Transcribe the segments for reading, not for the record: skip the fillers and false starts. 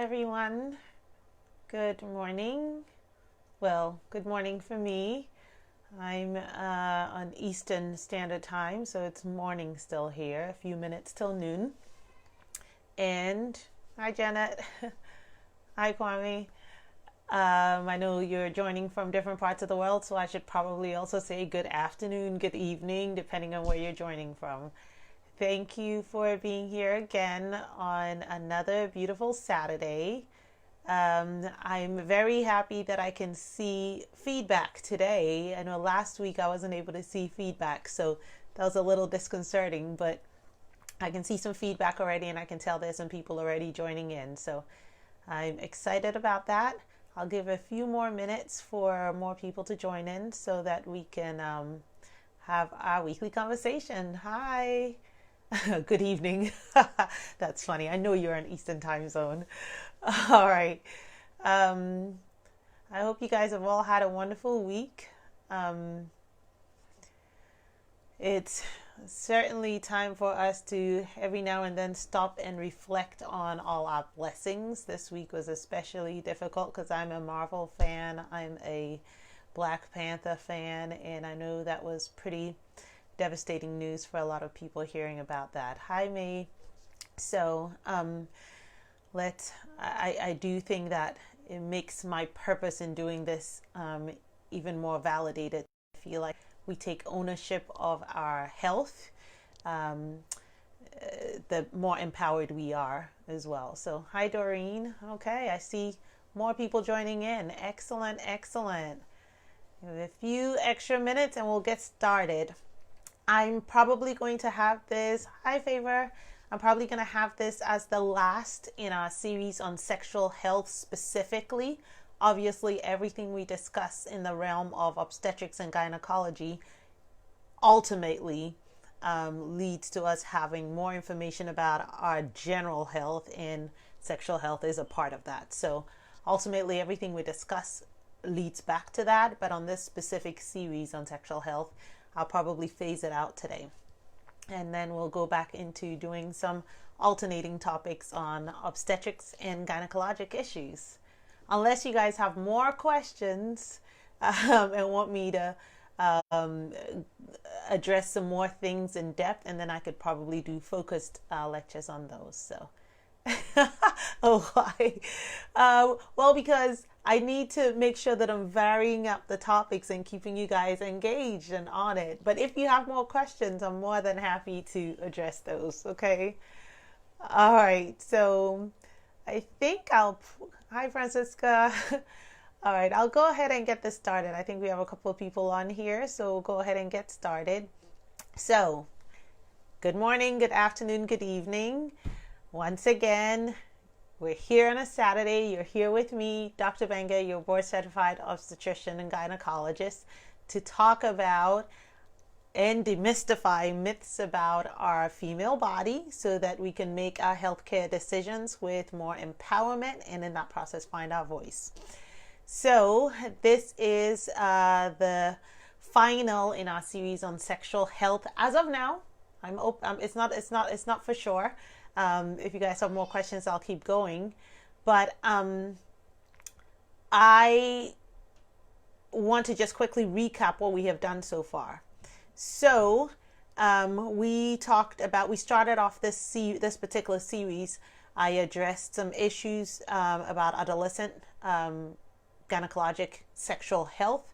everyone. Good morning. Well, good morning for me. I'm on Eastern Standard Time, so it's morning still here, a few minutes till noon. And hi, Janet. Hi, Kwame. I know you're joining from different parts of the world, so I should probably also say good afternoon, good evening, depending on where you're joining from. Thank you for being here again on another beautiful Saturday. I'm very happy that I can see feedback today. I know last week I wasn't able to see feedback, so that was a little disconcerting, but I can see some feedback already and I can tell there's some people already joining in. So I'm excited about that. I'll give a few more minutes for more people to join in so that we can have our weekly conversation. Hi. Good evening. That's funny. I know you're in Eastern time zone. All right. Um, I hope you guys have all had a wonderful week. Um, it's certainly time for us to every now and then stop and reflect on all our blessings. This week was especially difficult because I'm a Marvel fan. I'm a Black Panther fan, and I know that was pretty devastating news for a lot of people hearing about that. Hi, May. So, I do think that it makes my purpose in doing this even more validated. I feel like we take ownership of our health, um, the more empowered we are as well. So, hi, Doreen. Okay, I see more people joining in. Excellent, excellent. We have a few extra minutes and we'll get started. I'm probably going to have this, hi Favor, I'm probably going to have this as the last in our series on sexual health specifically. Obviously, everything we discuss in the realm of obstetrics and gynecology ultimately leads to us having more information about our general health, and sexual health is a part of that. So ultimately, everything we discuss leads back to that, but on this specific series on sexual health, I'll probably phase it out today. And then we'll go back into doing some alternating topics on obstetrics and gynecologic issues. Unless you guys have more questions and want me to um, address some more things in depth, and then I could probably do focused lectures on those. So, oh, why? Well, because I need to make sure that I'm varying up the topics and keeping you guys engaged and on it. But if you have more questions, I'm more than happy to address those. Okay. All right. So I think hi, Francisca. All right. I'll go ahead and get this started. I think we have a couple of people on here. So we'll go ahead and get started. So good morning, good afternoon, good evening. Once again, we're here on a Saturday. You're here with me, Dr. Benga, your board certified obstetrician and gynecologist, to talk about and demystify myths about our female body so that we can make our healthcare decisions with more empowerment and in that process find our voice. So this is the final in our series on sexual health as of now. I'm open. It's not for sure. If you guys have more questions, I'll keep going. But I want to just quickly recap what we have done so far. So we started off this particular series. I addressed some issues about adolescent gynecologic sexual health,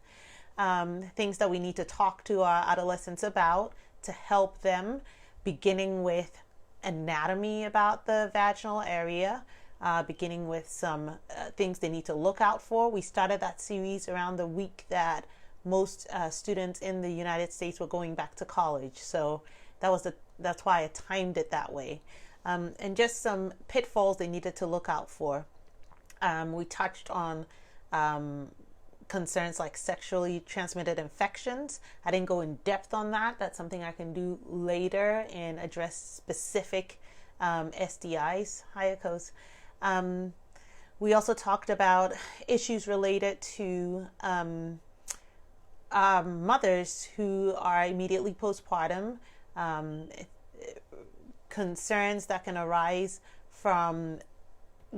things that we need to talk to our adolescents about to help them, beginning with anatomy about the vaginal area, beginning with some things they need to look out for. We started that series around the week that most students in the United States were going back to college. So that's why I timed it that way. And just some pitfalls they needed to look out for. We touched on concerns like sexually transmitted infections. I didn't go in depth on that. That's something I can do later and address specific STIs, Hayakos. We also talked about issues related to mothers who are immediately postpartum, concerns that can arise from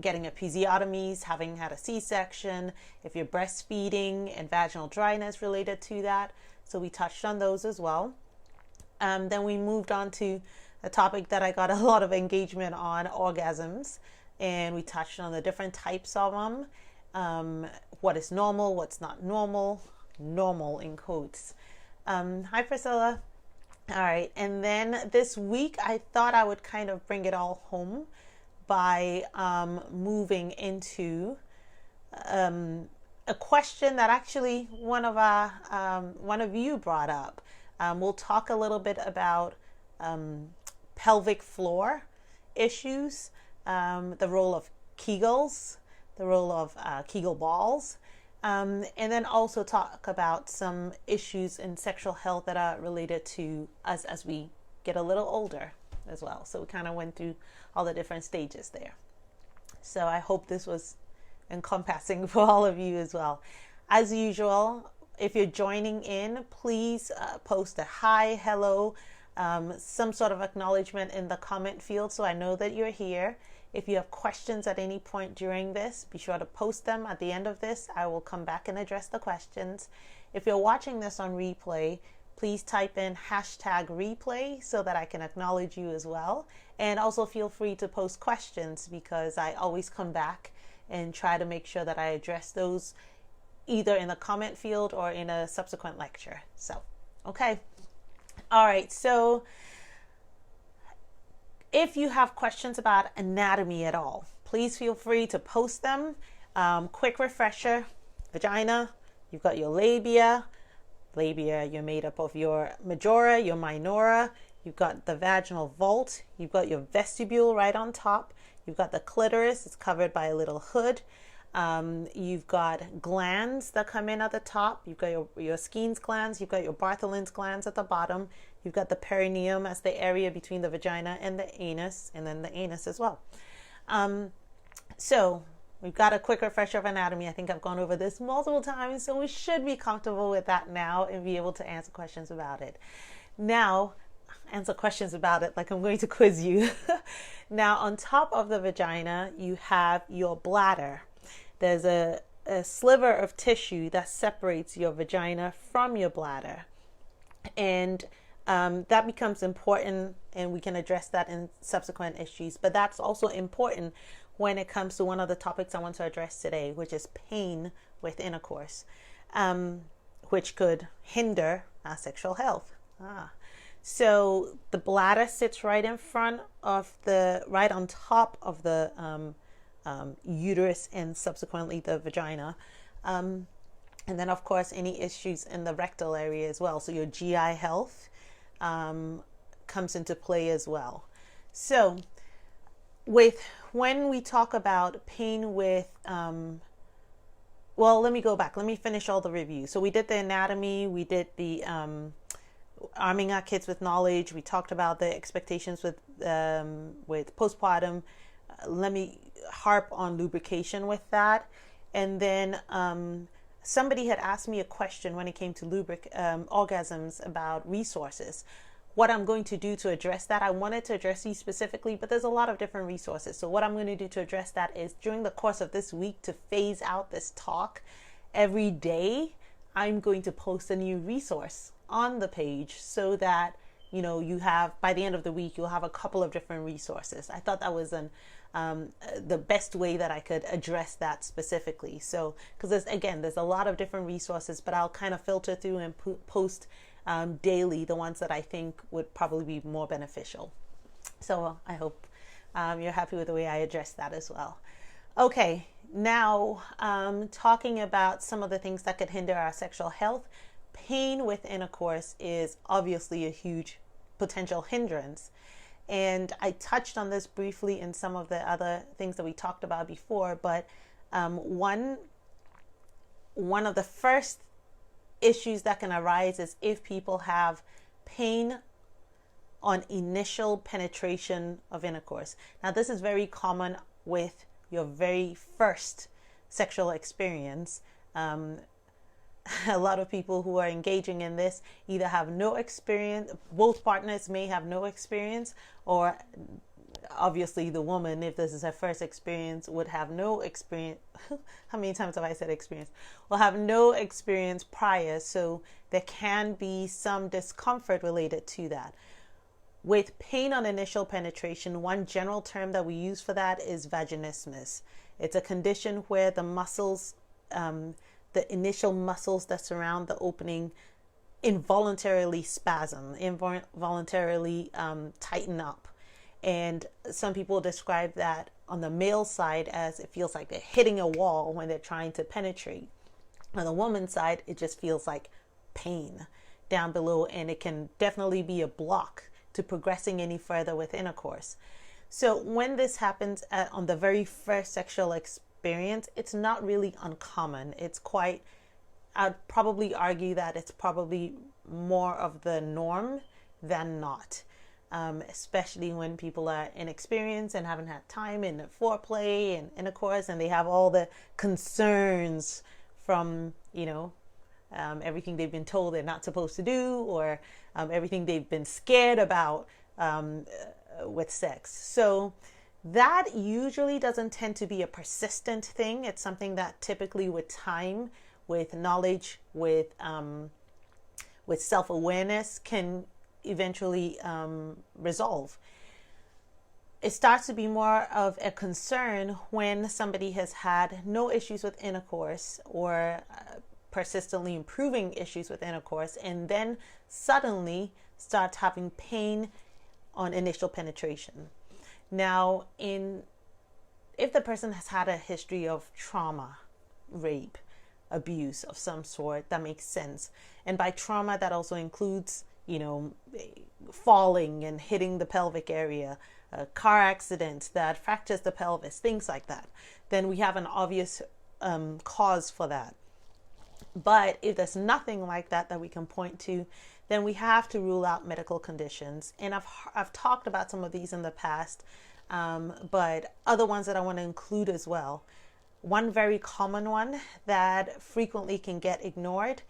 getting episiotomies, having had a C-section, if you're breastfeeding, and vaginal dryness related to that. So we touched on those as well. Then we moved on to a topic that I got a lot of engagement on, orgasms. And we touched on the different types of them. What is normal, what's not normal, normal in quotes. Hi, Priscilla. All right. And then this week, I thought I would kind of bring it all home by moving into a question that actually one of you brought up. We'll talk a little bit about pelvic floor issues, the role of Kegels, the role of Kegel balls, and then also talk about some issues in sexual health that are related to us as we get a little older as well. So we kind of went through all the different stages there. So I hope this was encompassing for all of you as well. As usual, if you're joining in, please post a hi, hello, some sort of acknowledgement in the comment field so I know that you're here. If you have questions at any point during this, be sure to post them. At the end of this, I will come back and address the questions. If you're watching this on replay, please type in #replay so that I can acknowledge you as well. And also feel free to post questions because I always come back and try to make sure that I address those either in the comment field or in a subsequent lecture. So, okay. All right. So if you have questions about anatomy at all, please feel free to post them. Quick refresher, vagina, you've got your labia. Labia, you're made up of your majora, your minora. You've got the vaginal vault. You've got your vestibule right on top. You've got the clitoris. It's covered by a little hood. You've got glands that come in at the top. You've got your Skene's glands. You've got your Bartholin's glands at the bottom. You've got the perineum as the area between the vagina and the anus, and then the anus as well. So we've got a quick refresher of anatomy. I think I've gone over this multiple times, so we should be comfortable with that now and be able to answer questions about it. Now, answer questions about it like I'm going to quiz you. Now, on top of the vagina, you have your bladder. There's a sliver of tissue that separates your vagina from your bladder. And that becomes important, and we can address that in subsequent issues. But that's also important when it comes to one of the topics I want to address today, which is pain with intercourse, which could hinder our sexual health. So the bladder sits right in front of right on top of the uterus and subsequently the vagina. And then, of course, any issues in the rectal area as well. So your GI health comes into play as well. So when we talk about pain with, well, let me go back. Let me finish all the review. So we did the anatomy. We did the arming our kids with knowledge. We talked about the expectations with postpartum. Let me harp on lubrication with that. And then somebody had asked me a question when it came to orgasms about resources. What I'm going to do to address that, I wanted to address these specifically, but there's a lot of different resources. So what I'm going to do to address that is during the course of this week, to phase out this talk every day, I'm going to post a new resource on the page so that, you have, by the end of the week, you'll have a couple of different resources. I thought that was the best way that I could address that specifically. So, because there's a lot of different resources, but I'll kind of filter through and post daily the ones that I think would probably be more beneficial. So I hope you're happy with the way I address that as well. Okay, now talking about some of the things that could hinder our sexual health. Pain with intercourse is obviously a huge potential hindrance. And I touched on this briefly in some of the other things that we talked about before, but one of the first issues that can arise is if people have pain on initial penetration of intercourse. Now, this is very common with your very first sexual experience. A lot of people who are engaging in this either have no experience, both partners may have no experience, or obviously the woman, if this is her first experience, would have no experience. How many times have I said experience? Will have no experience prior, so there can be some discomfort related to that. With pain on initial penetration, one general term that we use for that is vaginismus. It's a condition where the muscles, the initial muscles that surround the opening, involuntarily spasm, involuntarily tighten up. And some people describe that on the male side as it feels like they're hitting a wall when they're trying to penetrate. On the woman's side, it just feels like pain down below, and it can definitely be a block to progressing any further with intercourse. So when this happens on the very first sexual experience, it's not really uncommon. It's quite, I'd probably argue that it's probably more of the norm than not, especially when people are inexperienced and haven't had time in foreplay and intercourse, and they have all the concerns from, everything they've been told they're not supposed to do, or everything they've been scared about with sex. So that usually doesn't tend to be a persistent thing. It's something that typically with time, with knowledge, with self-awareness can eventually resolve. It starts to be more of a concern when somebody has had no issues with intercourse, or persistently improving issues with intercourse, and then suddenly starts having pain on initial penetration. Now, if the person has had a history of trauma, rape, abuse of some sort, that makes sense. And by trauma, that also includes, falling and hitting the pelvic area, a car accident that fractures the pelvis, things like that. Then we have an obvious cause for that. But if there's nothing like that we can point to, then we have to rule out medical conditions. And I've talked about some of these in the past, but other ones that I want to include as well. One very common one that frequently can get ignored,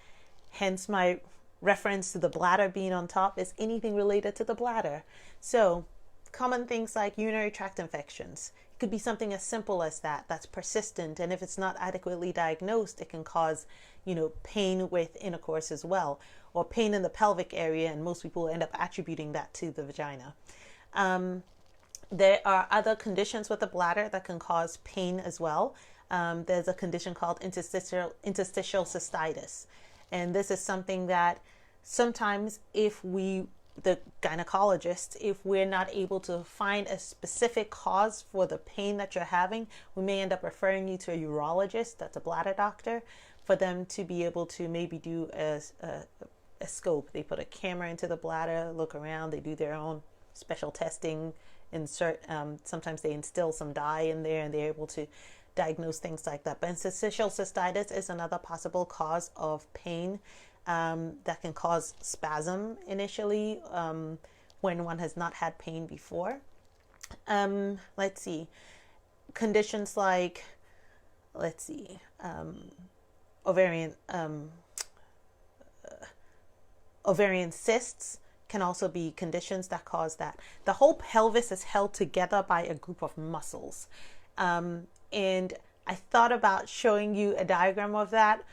hence my reference to the bladder being on top, is anything related to the bladder. So common things like urinary tract infections. It could be something as simple as that, that's persistent. And if it's not adequately diagnosed, it can cause, pain with intercourse as well, or pain in the pelvic area. And most people end up attributing that to the vagina. There are other conditions with the bladder that can cause pain as well. There's a condition called interstitial cystitis. And this is something that sometimes the gynecologist, if we're not able to find a specific cause for the pain that you're having, we may end up referring you to a urologist, that's a bladder doctor, for them to be able to maybe do a scope. They put a camera into the bladder, look around, they do their own special testing, sometimes they instill some dye in there, and they're able to diagnose things like that. But interstitial cystitis is another possible cause of pain that can cause spasm initially when one has not had pain before. Let's see. Conditions like, ovarian cysts can also be conditions that cause that. The whole pelvis is held together by a group of muscles. And I thought about showing you a diagram of that,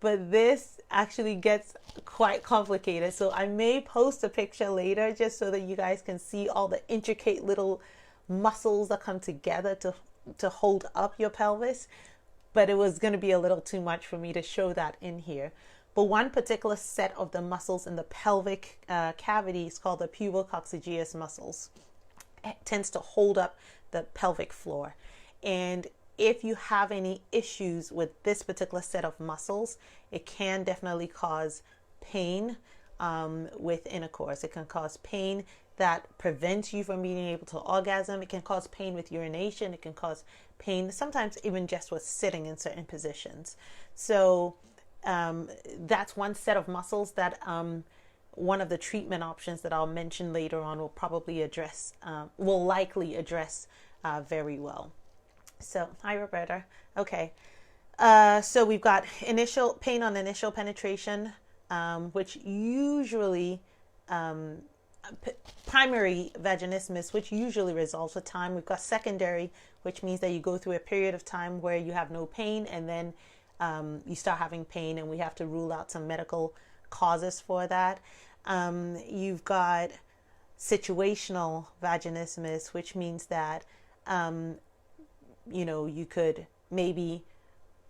but this actually gets quite complicated. So I may post a picture later just so that you guys can see all the intricate little muscles that come together to hold up your pelvis. But it was going to be a little too much for me to show that in here. But one particular set of the muscles in the pelvic cavity is called the pubococcygeus muscles. It tends to hold up the pelvic floor. And if you have any issues with this particular set of muscles, it can definitely cause pain with intercourse. It can cause pain that prevents you from being able to orgasm. It can cause pain with urination. It can cause pain sometimes even just with sitting in certain positions. So that's one set of muscles that one of the treatment options that I'll mention later on will probably address, will likely address very well. So, hi Roberta. Okay. So we've got initial pain on initial penetration, which usually primary vaginismus, which usually resolves with time. We've got secondary, which means that you go through a period of time where you have no pain, and then you start having pain, and we have to rule out some medical causes for that. You've got situational vaginismus, which means that you could maybe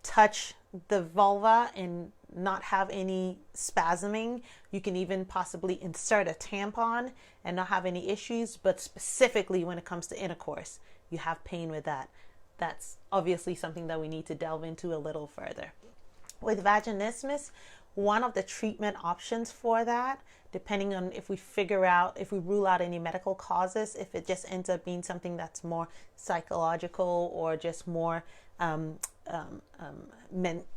touch the vulva and not have any spasming. You can even possibly insert a tampon and not have any issues, but specifically when it comes to intercourse, you have pain with that. That's obviously something that we need to delve into a little further. With vaginismus, one of the treatment options for that, depending on if we rule out any medical causes, if it just ends up being something that's more psychological or just more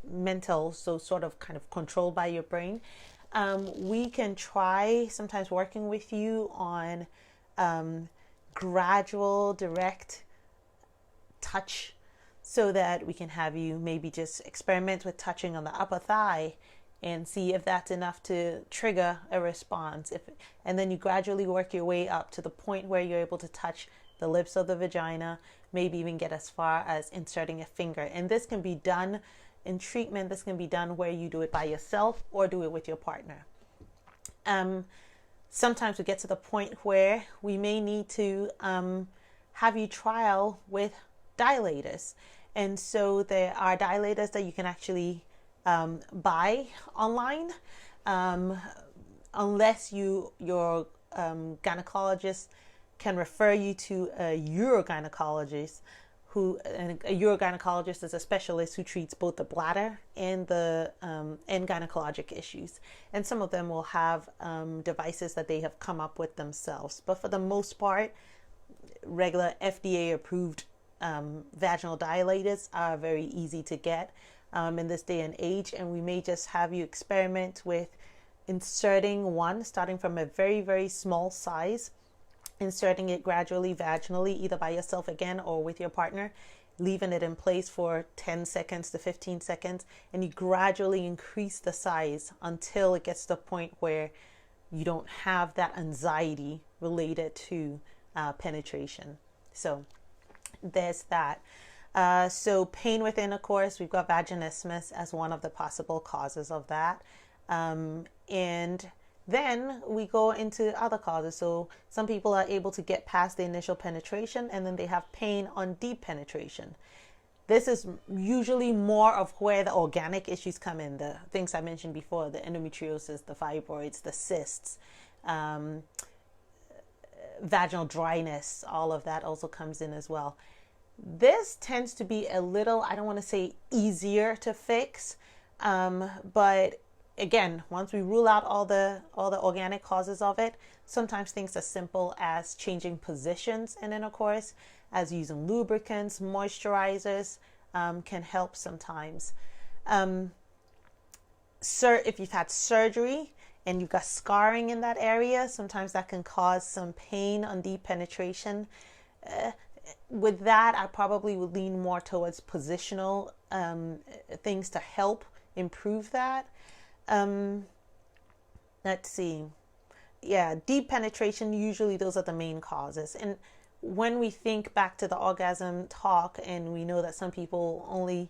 mental, so sort of kind of controlled by your brain, we can try sometimes working with you on gradual, direct touch, so that we can have you maybe just experiment with touching on the upper thigh and see if that's enough to trigger a response. And then you gradually work your way up to the point where you're able to touch the lips of the vagina, maybe even get as far as inserting a finger. And this can be done in treatment. This can be done where you do it by yourself or do it with your partner. Sometimes we get to the point where we may need to have you trial with dilators. And so there are dilators that you can actually buy online, unless your gynecologist can refer you to a urogynecologist, and a urogynecologist is a specialist who treats both the bladder and the and gynecologic issues. And some of them will have devices that they have come up with themselves. But for the most part, regular FDA approved vaginal dilators are very easy to get in this day and age, and we may just have you experiment with inserting one, starting from a very, very small size, inserting it gradually vaginally, either by yourself again or with your partner, leaving it in place for 10 seconds to 15 seconds, and you gradually increase the size until it gets to the point where you don't have that anxiety related to penetration. So there's that. So pain with intercourse, we've got vaginismus as one of the possible causes of that. And then we go into other causes. So some people are able to get past the initial penetration, and then they have pain on deep penetration. This is usually more of where the organic issues come in, the things I mentioned before, the endometriosis, the fibroids, the cysts, vaginal dryness, all of that also comes in as well. This tends to be a little, I don't want to say easier to fix, but again, once we rule out all the organic causes of it, sometimes things as simple as changing positions in intercourse, as using lubricants, moisturizers, can help sometimes. If you've had surgery and you've got scarring in that area, sometimes that can cause some pain on deep penetration. With that, I probably would lean more towards positional things to help improve that. Let's see. Yeah, deep penetration, usually those are the main causes. And when we think back to the orgasm talk, and we know that some people only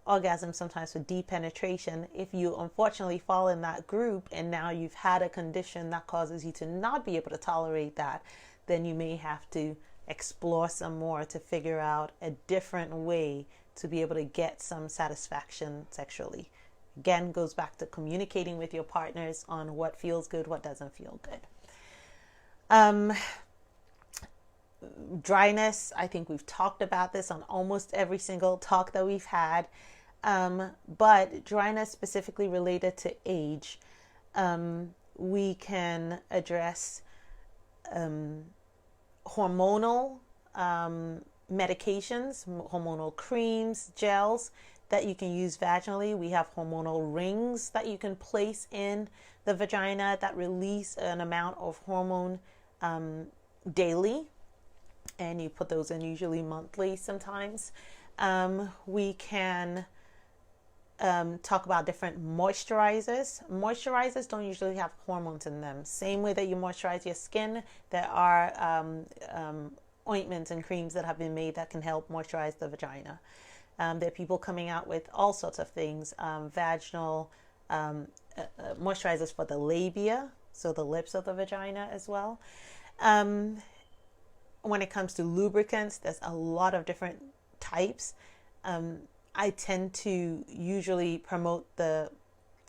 orgasm sometimes with deep penetration, if you unfortunately fall in that group and now you've had a condition that causes you to not be able to tolerate that, then you may have to explore some more to figure out a different way to be able to get some satisfaction sexually. Again, goes back to communicating with your partners on what feels good, what doesn't feel good. Dryness, I think we've talked about this on almost every single talk that we've had, but dryness specifically related to age, we can address hormonal medications, hormonal creams, gels that you can use vaginally. We have hormonal rings that you can place in the vagina that release an amount of hormone daily, and you put those in usually monthly sometimes. We can talk about different moisturizers. Moisturizers don't usually have hormones in them. Same way that you moisturize your skin, there are ointments and creams that have been made that can help moisturize the vagina. There are people coming out with all sorts of things, vaginal moisturizers for the labia, so the lips of the vagina as well. When it comes to lubricants, there's a lot of different types. I tend to usually promote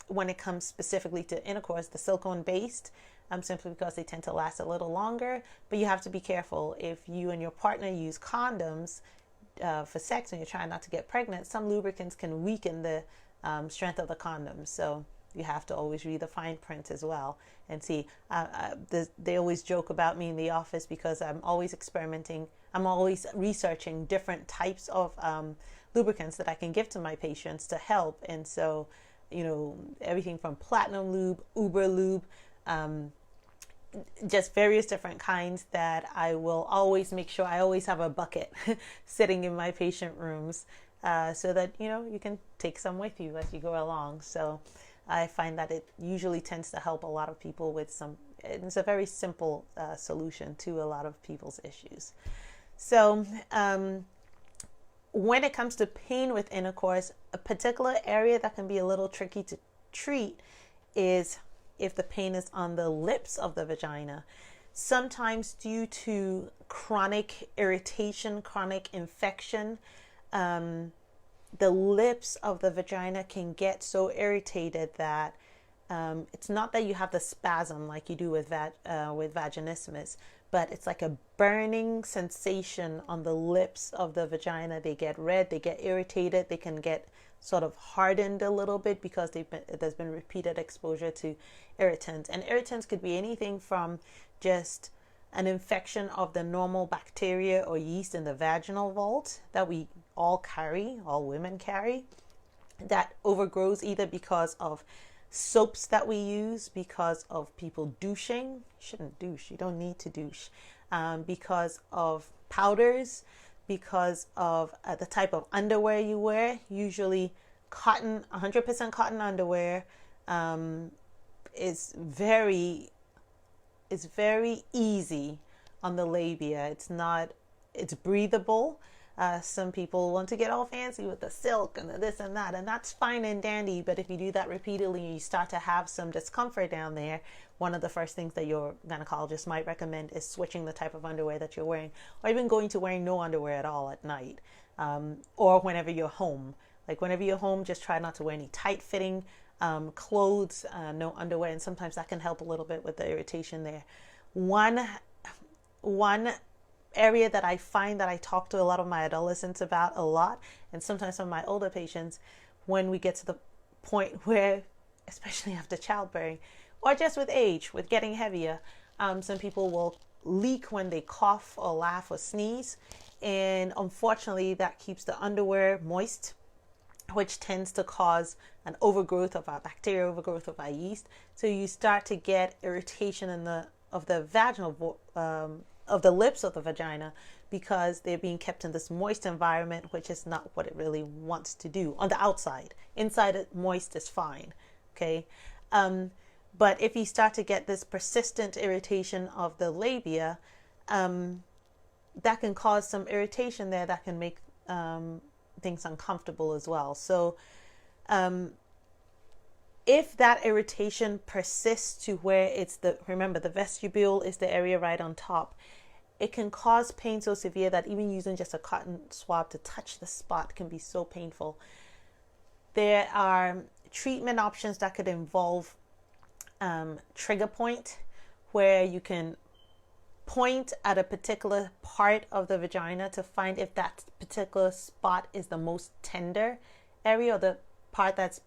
when it comes specifically to intercourse, the silicone based, simply because they tend to last a little longer. But you have to be careful. If you and your partner use condoms for sex and you're trying not to get pregnant, some lubricants can weaken the strength of the condom. So you have to always read the fine print as well and see. They always joke about me in the office because I'm always experimenting. I'm always researching different types of lubricants that I can give to my patients to help. And so, everything from platinum lube, uber lube, just various different kinds that I will always make sure I always have a bucket sitting in my patient rooms so that, you can take some with you as you go along. So I find that it usually tends to help a lot of people with it's a very simple solution to a lot of people's issues. So, when it comes to pain with intercourse, a particular area that can be a little tricky to treat is if the pain is on the lips of the vagina. Sometimes due to chronic irritation, chronic infection, the lips of the vagina can get so irritated that it's not that you have the spasm like you do with vaginismus, but it's like a burning sensation on the lips of the vagina. They get red, they get irritated, they can get sort of hardened a little bit because there's been repeated exposure to irritants. And irritants could be anything from just an infection of the normal bacteria or yeast in the vaginal vault that we all women carry, that overgrows either because of soaps that we use, because of people douching. You shouldn't douche, you don't need to douche, because of powders, because of the type of underwear you wear. Usually cotton, 100% cotton underwear is very easy on the labia. It's breathable. Some people want to get all fancy with the silk and the this and that, and that's fine and dandy. But if you do that repeatedly and you start to have some discomfort down there, one of the first things that your gynecologist might recommend is switching the type of underwear that you're wearing, or even going to wearing no underwear at all at night, or whenever you're home. Like whenever you're home, just try not to wear any tight-fitting clothes, no underwear, and sometimes that can help a little bit with the irritation there. One area that I find that I talk to a lot of my adolescents about a lot, and sometimes some of my older patients, when we get to the point where, especially after childbearing, or just with age, with getting heavier, some people will leak when they cough or laugh or sneeze, and unfortunately that keeps the underwear moist, which tends to cause an overgrowth of our bacteria, overgrowth of our yeast. So you start to get irritation of the vaginal of the lips of the vagina because they're being kept in this moist environment, which is not what it really wants to do on the outside. Inside it, moist is fine, okay? But if you start to get this persistent irritation of the labia, that can cause some irritation there that can make things uncomfortable as well. So if that irritation persists to where remember the vestibule is the area right on top, it can cause pain so severe that even using just a cotton swab to touch the spot can be so painful. There are treatment options that could involve trigger point, where you can point at a particular part of the vagina to find if that particular spot is the most tender area, or the part that's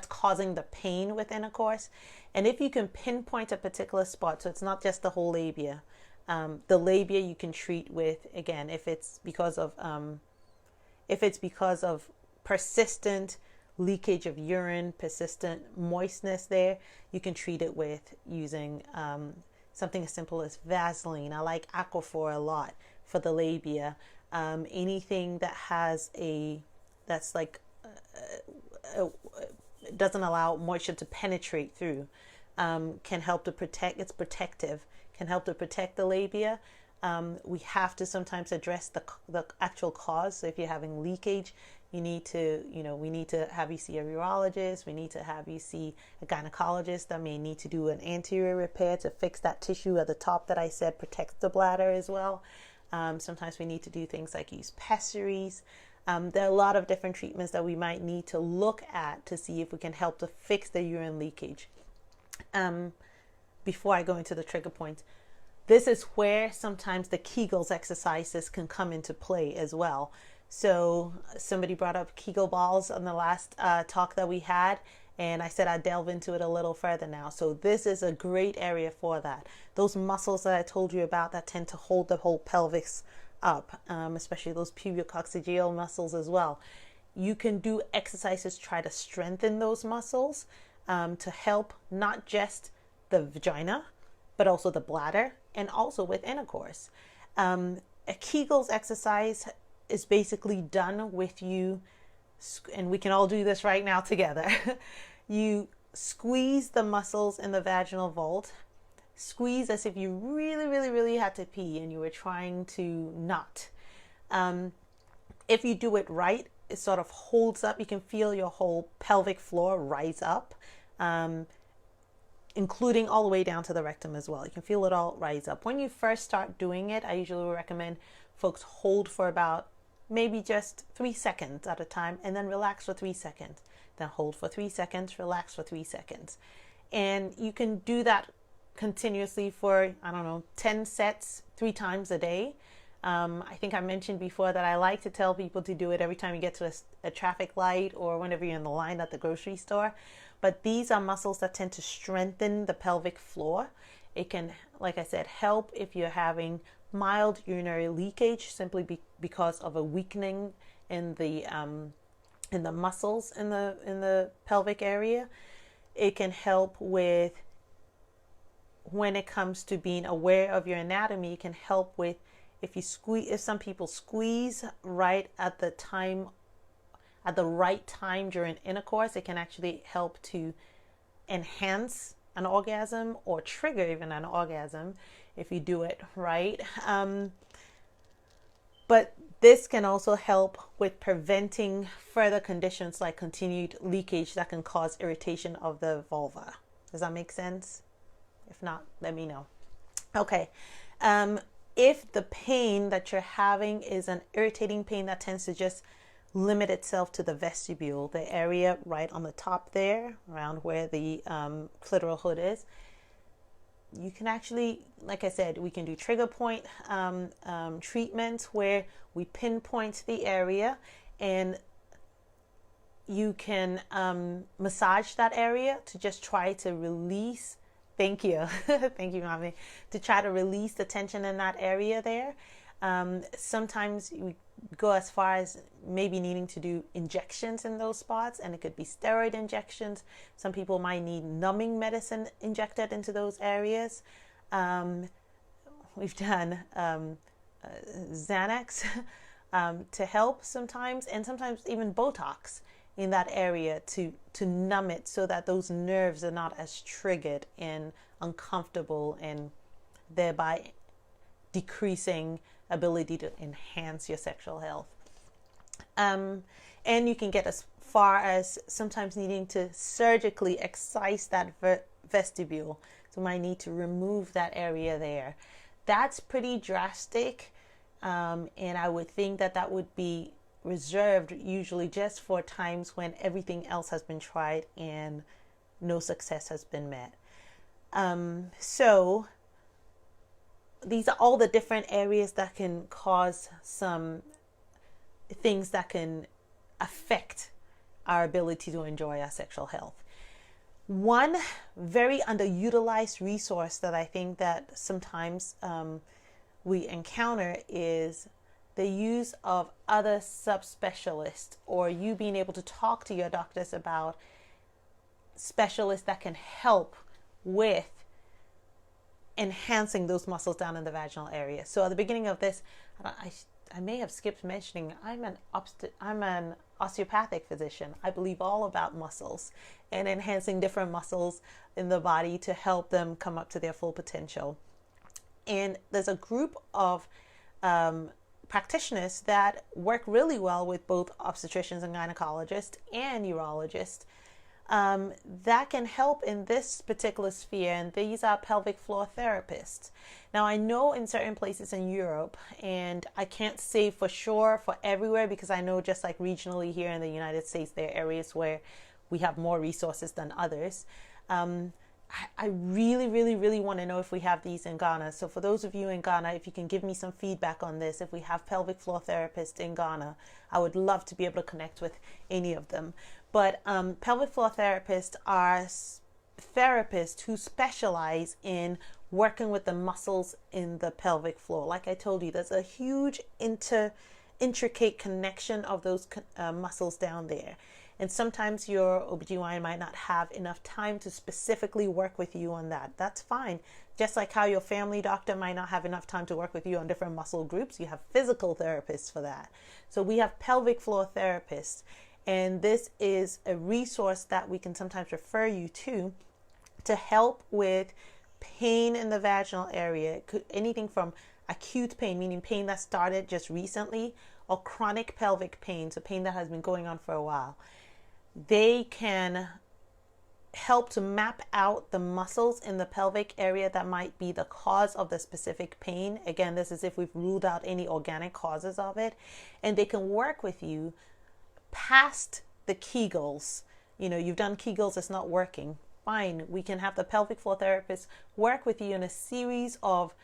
causing the pain with intercourse. And if you can pinpoint a particular spot, so it's not just the whole labia, the labia you can treat with, again, if it's because of persistent leakage of urine, persistent moistness there, you can treat it with using something as simple as Vaseline. I like Aquaphor a lot for the labia. Anything that has that's like doesn't allow moisture to penetrate through. Can help to protect, it's protective, can help to protect the labia. We have to sometimes address the actual cause. So if you're having leakage, we need to have you see a urologist. We need to have you see a gynecologist that may need to do an anterior repair to fix that tissue at the top that I said protects the bladder as well. Sometimes we need to do things like use pessaries. There are a lot of different treatments that we might need to look at to see if we can help to fix the urine leakage. Before I go into the trigger points, this is where sometimes the Kegels exercises can come into play as well. So somebody brought up Kegel balls on the last talk that we had, and I said I'd delve into it a little further now. So this is a great area for that. Those muscles that I told you about that tend to hold the whole pelvis up, especially those pubiococcygeal muscles as well. You can do exercises to try to strengthen those muscles to help not just the vagina, but also the bladder and also with intercourse. A Kegels exercise is basically done with you, and we can all do this right now together. You squeeze the muscles in the vaginal vault, squeeze as if you really, really, really had to pee and you were trying to not. If you do it right, it sort of holds up. You can feel your whole pelvic floor rise up, including all the way down to the rectum as well. You can feel it all rise up. When you first start doing it, I usually recommend folks hold for about maybe just 3 seconds at a time, and then relax for 3 seconds. Then hold for 3 seconds, relax for 3 seconds. And you can do that continuously for, 10 sets, 3 times a day. I think I mentioned before that I like to tell people to do it every time you get to a traffic light or whenever you're in the line at the grocery store. But these are muscles that tend to strengthen the pelvic floor. It can, like I said, help if you're having mild urinary leakage simply because of a weakening in the muscles in the pelvic area. It can help with, when it comes to being aware of your anatomy, it can help with if some people squeeze right at the right time during intercourse, it can actually help to enhance an orgasm or trigger even an orgasm if you do it right. But this can also help with preventing further conditions like continued leakage that can cause irritation of the vulva. Does that make sense? If not, let me know. Okay. If the pain that you're having is an irritating pain that tends to just limit itself to the vestibule, the area right on the top there, around where the clitoral hood is, you can actually, like I said, we can do trigger point treatments where we pinpoint the area, and you can massage that area to just try to release. Thank you. Thank you, Mommy. To try to release the tension in that area there. Sometimes we go as far as maybe needing to do injections in those spots, and it could be steroid injections. Some people might need numbing medicine injected into those areas. We've done Xanax to help sometimes, and sometimes even Botox in that area to numb it so that those nerves are not as triggered and uncomfortable, and thereby decreasing ability to enhance your sexual health. And you can get as far as sometimes needing to surgically excise that vestibule. So you might need to remove that area there. That's pretty drastic. And I would think that would be reserved usually just for times when everything else has been tried and no success has been met. So these are all the different areas that can cause some things that can affect our ability to enjoy our sexual health. One very underutilized resource that I think that sometimes we encounter is the use of other subspecialists, or you being able to talk to your doctors about specialists that can help with enhancing those muscles down in the vaginal area. So at the beginning of this, I may have skipped mentioning I'm an osteopathic physician. I believe all about muscles and enhancing different muscles in the body to help them come up to their full potential. And there's a group of practitioners that work really well with both obstetricians and gynecologists and urologists that can help in this particular sphere, and these are pelvic floor therapists. Now, I know in certain places in Europe, and I can't say for sure for everywhere because I know just like regionally here in the United States, there are areas where we have more resources than others. I really, really, really want to know if we have these in Ghana. So for those of you in Ghana, if you can give me some feedback on this, if we have pelvic floor therapists in Ghana, I would love to be able to connect with any of them. But pelvic floor therapists are therapists who specialize in working with the muscles in the pelvic floor. Like I told you, there's a huge intricate connection of those muscles down there. And sometimes your OBGYN might not have enough time to specifically work with you on that. That's fine. Just like how your family doctor might not have enough time to work with you on different muscle groups, you have physical therapists for that. So we have pelvic floor therapists. And this is a resource that we can sometimes refer you to help with pain in the vaginal area. Anything from acute pain, meaning pain that started just recently, or chronic pelvic pain, so pain that has been going on for a while. They can help to map out the muscles in the pelvic area that might be the cause of the specific pain. Again, this is if we've ruled out any organic causes of it. And they can work with you past the Kegels. You know, you've done Kegels, it's not working. Fine, we can have the pelvic floor therapist work with you in a series of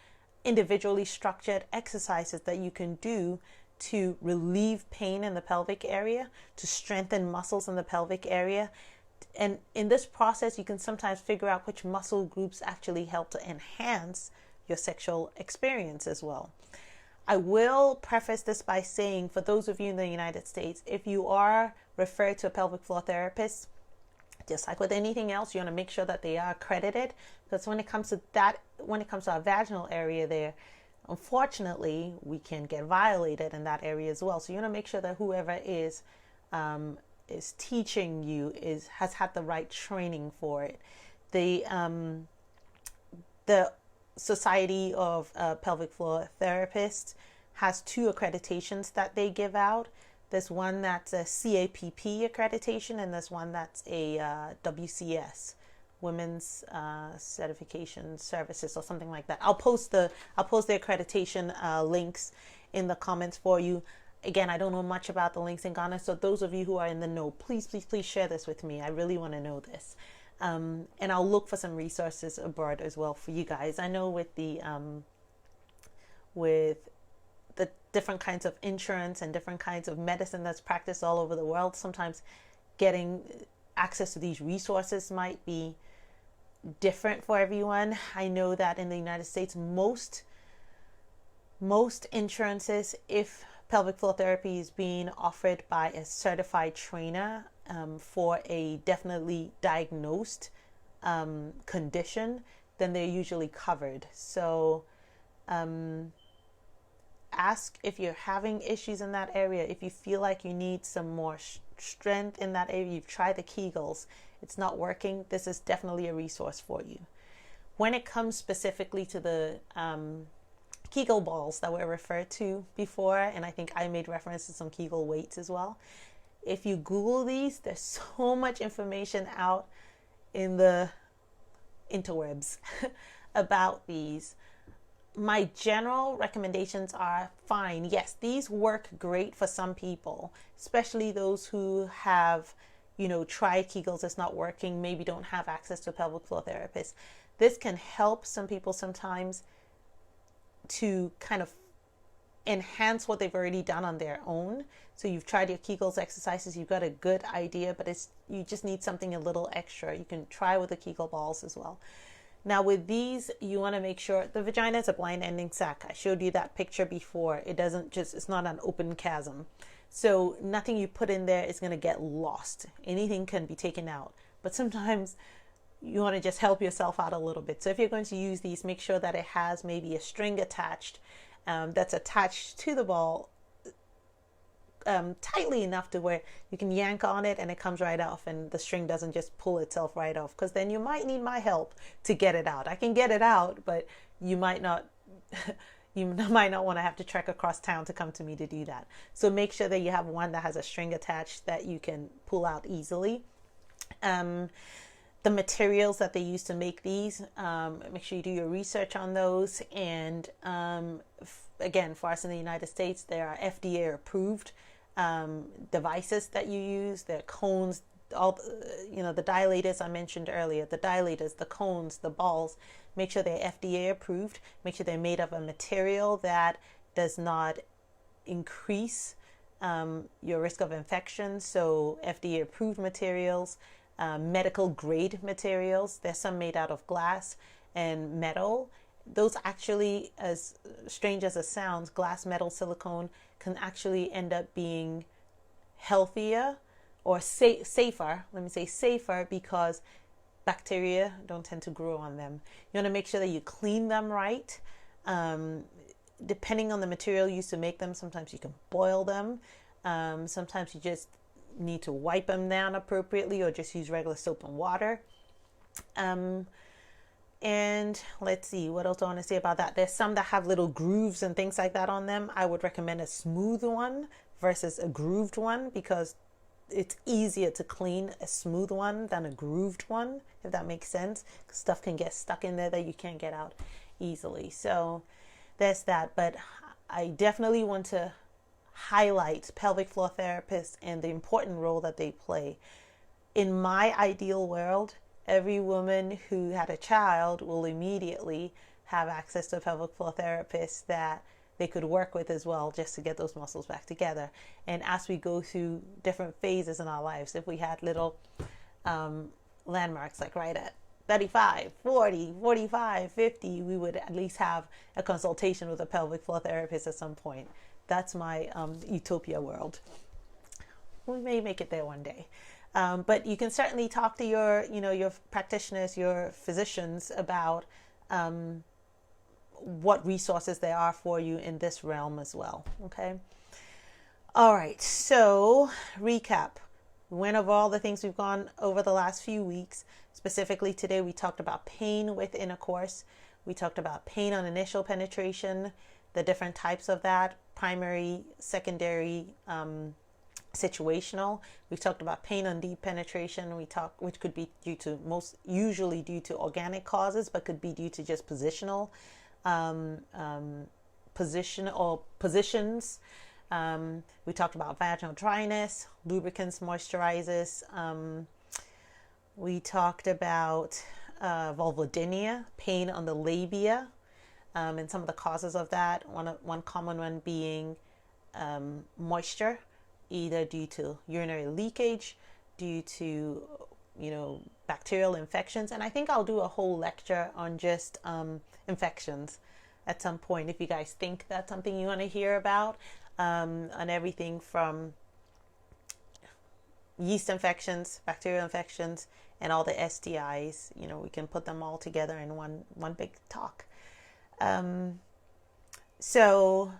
individually structured exercises that you can do to relieve pain in the pelvic area, to strengthen muscles in the pelvic area. And in this process, you can sometimes figure out which muscle groups actually help to enhance your sexual experience as well. I will preface this by saying, for those of you in the United States, if you are referred to a pelvic floor therapist, just like with anything else, you want to make sure that they are accredited, because when it comes to our vaginal area there, unfortunately, we can get violated in that area as well. So you want to make sure that whoever is teaching you has had the right training for it. The Society of Pelvic Floor Therapists has 2 accreditations that they give out. There's one that's a CAPP accreditation, and there's one that's a WCS, Women's Certification Services, or something like that. I'll post the accreditation links in the comments for you. Again, I don't know much about the links in Ghana, so those of you who are in the know, please share this with me. I really want to know this. And I'll look for some resources abroad as well for you guys. I know with the different kinds of insurance and different kinds of medicine that's practiced all over the world, sometimes getting access to these resources might be different for everyone. I know that in the United States, most insurances, if pelvic floor therapy is being offered by a certified trainer for a definitely diagnosed condition, then they're usually covered. So ask if you're having issues in that area. If you feel like you need some more strength in that area, you've tried the Kegels, it's not working, this is definitely a resource for you. When it comes specifically to the Kegel balls that were referred to before, and I think I made reference to some Kegel weights as well. If you Google these, there's so much information out in the interwebs about these. My general recommendations are fine. Yes, these work great for some people, especially those who have, tried Kegels, it's not working, maybe don't have access to a pelvic floor therapist. This can help some people sometimes to kind of enhance what they've already done on their own. So you've tried your Kegels exercises, you've got a good idea, but you just need something a little extra. You can try with the Kegel balls as well. Now with these, you want to make sure the vagina is a blind ending sac. I showed you that picture before. It's not an open chasm. So nothing you put in there is going to get lost. Anything can be taken out. But sometimes you want to just help yourself out a little bit. So if you're going to use these, make sure that it has maybe a string attached that's attached to the ball tightly enough to where you can yank on it and it comes right off, and the string doesn't just pull itself right off, because then you might need my help to get it out. I can get it out, but you might not you might not want to have to trek across town to come to me to do that. So make sure that you have one that has a string attached that you can pull out easily. The materials that they use to make these, make sure you do your research on those. And again, for us in the United States, there are FDA approved devices that you use. There are cones, all the dilators I mentioned earlier, the dilators, the cones, the balls. Make sure they're FDA approved. Make sure they're made of a material that does not increase your risk of infection. So FDA approved materials. Medical grade materials. There's some made out of glass and metal. Those actually, as strange as it sounds, glass, metal, silicone can actually end up being healthier or safer. Let me say safer, because bacteria don't tend to grow on them. You want to make sure that you clean them right. Depending on the material used to make them, sometimes you can boil them. Sometimes you just need to wipe them down appropriately, or just use regular soap and water. And let's see, what else do I want to say about that? There's some that have little grooves and things like that on them. I would recommend a smooth one versus a grooved one, because it's easier to clean a smooth one than a grooved one, if that makes sense. Stuff can get stuck in there that you can't get out easily. So there's that. But I definitely want to highlight pelvic floor therapists and the important role that they play. In my ideal world, every woman who had a child will immediately have access to a pelvic floor therapist that they could work with as well, just to get those muscles back together. And as we go through different phases in our lives, if we had little landmarks like right at 35, 40, 45, 50, we would at least have a consultation with a pelvic floor therapist at some point. That's my utopia world. We may make it there one day. But you can certainly talk to your practitioners, your physicians about what resources there are for you in this realm as well. Okay. All right. So recap. We went over all the things we've gone over the last few weeks. Specifically today, we talked about pain with intercourse. We talked about pain on initial penetration, the different types of that, primary, secondary, situational. We talked about pain on deep penetration. Which could be usually due to organic causes, but could be due to just positions. We talked about vaginal dryness, lubricants, moisturizers. We talked about vulvodynia, pain on the labia, and some of the causes of that. One common one being moisture, either due to urinary leakage, due to bacterial infections. And I think I'll do a whole lecture on just infections at some point, if you guys think that's something you want to hear about, on everything from yeast infections, bacterial infections, and all the STIs. We can put them all together in one big talk. So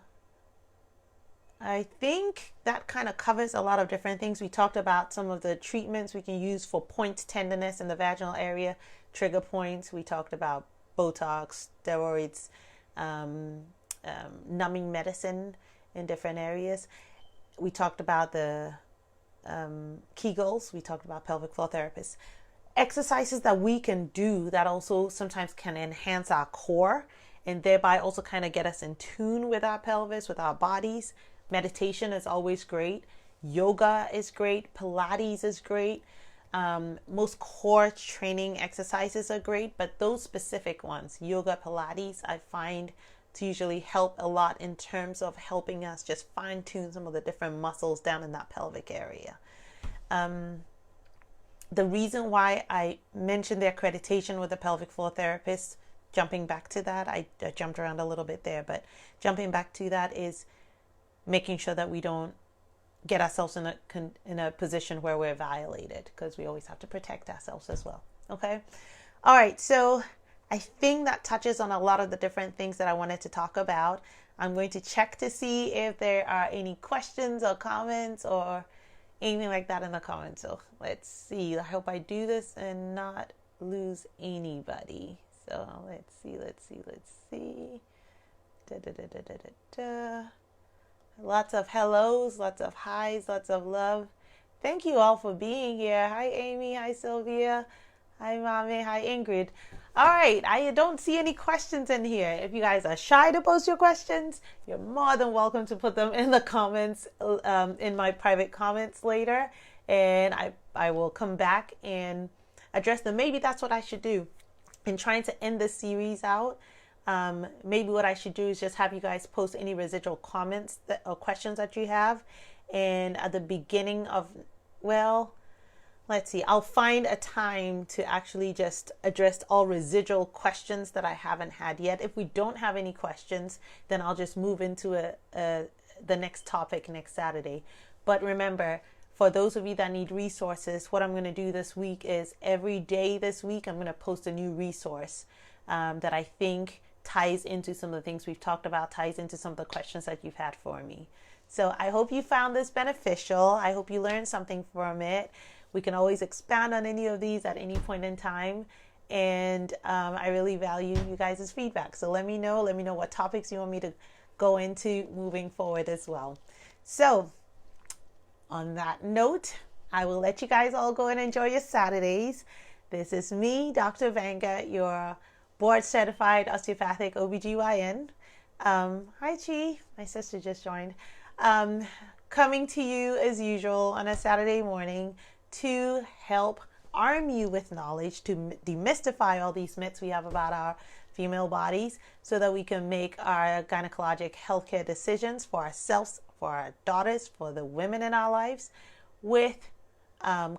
I think that kind of covers a lot of different things. We talked about some of the treatments we can use for point tenderness in the vaginal area, trigger points. We talked about Botox, steroids, numbing medicine in different areas. We talked about the Kegels. We talked about pelvic floor therapists. Exercises that we can do that also sometimes can enhance our core and thereby also kind of get us in tune with our pelvis, with our bodies. Meditation is always great. Yoga is great. Pilates is great. Most core training exercises are great, but those specific ones, yoga, Pilates, I find to usually help a lot in terms of helping us just fine tune some of the different muscles down in that pelvic area. The reason why I mentioned the accreditation with the pelvic floor therapist, jumping back to that, I jumped around a little bit there, but jumping back to that is making sure that we don't get ourselves in a position where we're violated, because we always have to protect ourselves as well. Okay. All right. So I think that touches on a lot of the different things that I wanted to talk about. I'm going to check to see if there are any questions or comments or anything like that in the comments. So let's see. I hope I do this and not lose anybody. So let's see. Da, da, da, da, da, da, da. Lots of hellos, lots of highs, lots of love. Thank you all for being here. Hi, Amy. Hi, Sylvia. Hi, Mommy. Hi, Ingrid. All right. I don't see any questions in here. If you guys are shy to post your questions, you're more than welcome to put them in the comments, in my private comments later. And I will come back and address them. Maybe that's what I should do. In trying to end this series out, maybe what I should do is just have you guys post any residual comments or questions that you have. And at the beginning of, well, let's see, I'll find a time to actually just address all residual questions that I haven't had yet. If we don't have any questions, then I'll just move into the next topic next Saturday. But remember, for those of you that need resources, what I'm going to do this week is every day this week, I'm going to post a new resource that I think ties into some of the things we've talked about, ties into some of the questions that you've had for me. So I hope you found this beneficial. I hope you learned something from it. We can always expand on any of these at any point in time. And I really value you guys' feedback. So let me know what topics you want me to go into moving forward as well. So on that note, I will let you guys all go and enjoy your Saturdays. This is me, Dr. Vanga, your board certified osteopathic OBGYN. Hi, Chi. My sister just joined. Coming to you as usual on a Saturday morning to help arm you with knowledge, to demystify all these myths we have about our female bodies so that we can make our gynecologic healthcare decisions for ourselves, for our daughters, for the women in our lives with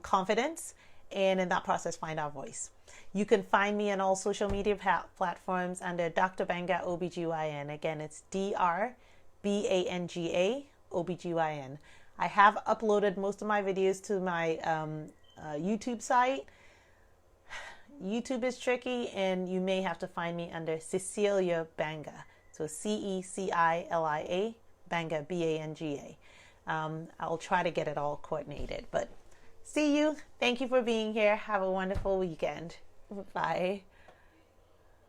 confidence, and in that process find our voice. You can find me on all social media platforms under Dr. Banga OBGYN. Again, it's DRBANGA OBGYN. I have uploaded most of my videos to my YouTube site. YouTube is tricky, and you may have to find me under Cecilia Banga. So CECILIA, Banga, BANGA. I'll try to get it all coordinated. But see you. Thank you for being here. Have a wonderful weekend. Bye.